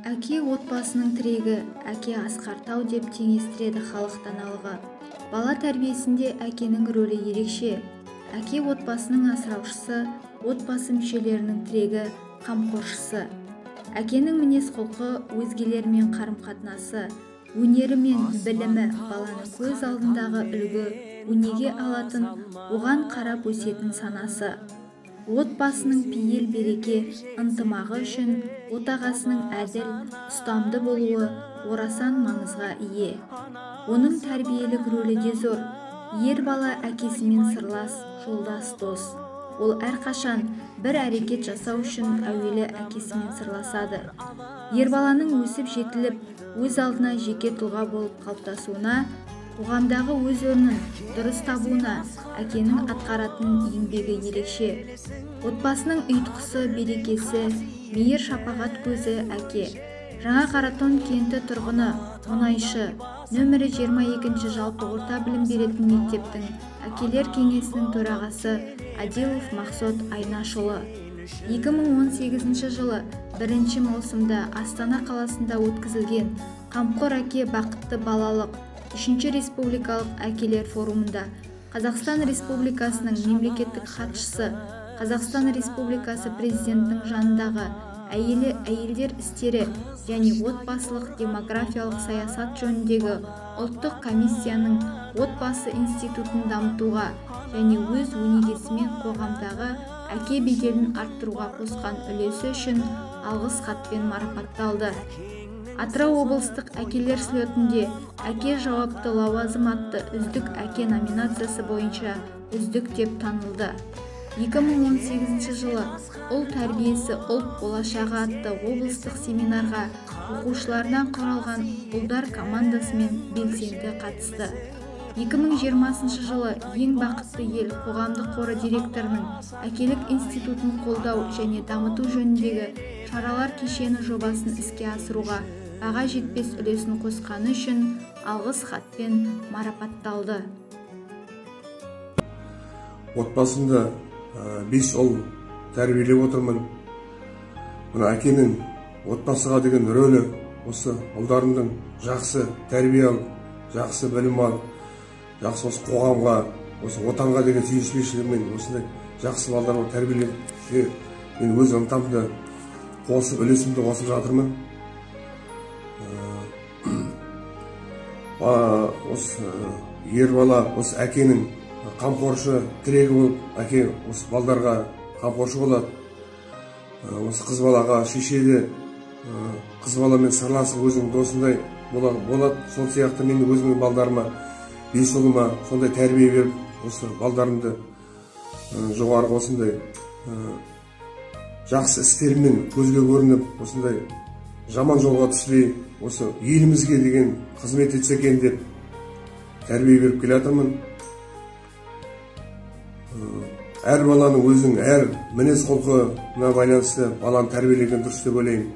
Әке отбасының тірегі, әке асқар тау деп теңестіреді халық даналығы. Бала тәрбиесінде әкенің рөлі ерекше. Әке отбасының асыраушысы, отбасы мүшелерінің тірегі, қамқоршысы. Әкенің мінез-құлқы, өзгелермен қарым-қатынасы, өнері мен білімі баланы көз алдындағы үлгі, өнеге алатын, оған қарап өсетін санасы. Отбасының пейіл береке, ынтымағы үшін отағасының әділ, ұстамды болуы орасан маңызға ие. Оның тәрбиелік рөлі де зор. Ер бала әкесімен сырлас, жолдас, дос. Ол әрқашан бір әрекет жасау үшін әуелі әкесімен сырласады. Ер баланың өсіп жетіліп, өз алдына жеке тұлға болып қалыптасуына, қоғамдағы өз орнын дұрыс табуына әкенің атқаратын еңбегі ерекше. Отбасының ұйытқысы, берекесі, мейір шапағат көзі әке. Жаңа Қаратон кенті тұрғыны, мұнайшы, нөмірі 22 жалпы орта білім беретін мектептің әкелер кеңесінің төрағасы Адилов Мақсот Айнашұлы. 2018 жылы 1 маусымда Астана қаласында өткізілген Қамқор әке бақытты балалық 3 республикалық әкелер форумында Қазақстан Республикасының мемлекеттік хатшысы, Қазақстан Республикасы президентінің жанындағы әйелдер істері және отбасылық демографиялық саясат жөніндегі ұлттық комиссияның отбасы институтын дамытуға және өз өнегесімен қоғамдағы әке беделін арттыруға қосқан үлесі үшін алғыс хатпен марапатталды. Атырау облыстық әкелер слетінде әке жауапты лауазым атты үздік әке номинациясы бойынша үздік деп танылды. 2018 жылы ұл тәрбиесі ұлт болашағы атты облыстық семинарға оқушылардан құралған ұлдар командасымен белсенді қатысты. 2020 жылы ең бақытты ел қоғамдық қоры директорының әкелік институтын қолдау және дамыту жөніндегі шаралар кешені жобасын іске асыруға баға жетпес үлесін қосқаны үшін алғыс хатпен марапатталды. Отбасында 5 ұл тәрбиелеп отырмын. Мына әкенің отбасыға деген рөлі осы ұлдарының жақсы тәрбие алып, жақсы білім алып, жақсы осы қоғамға, осы отанға деген сүйіспеншілігімен осындай жақсы балаларды тәрбиелеп, мен өз ынтамды қосып, үлесімді қосып жатырмын. Осы ер бала, осы әкенің қамқоршы тірегі болып, әке осы балдарға қамқоршы болады. Осы қыз балаға шешеді, қыз баламен сырласып өзінің досындай болады. Сол сияқты мен өзімнің балдарыма, 5 ұлыма сондай тәрбие беріп, осы балдарымды жоғарғы осындай жақсы істерімен көзге көрініп, осындай жаман жолға түспей, осы елімізге деген қызмет етсе екен деп тәрбие беріп келе жатырмын. Әр баланың өзінің әр мінез құлқына байланысты баланы тәрбиелеген дұрыс деп ойлаймын.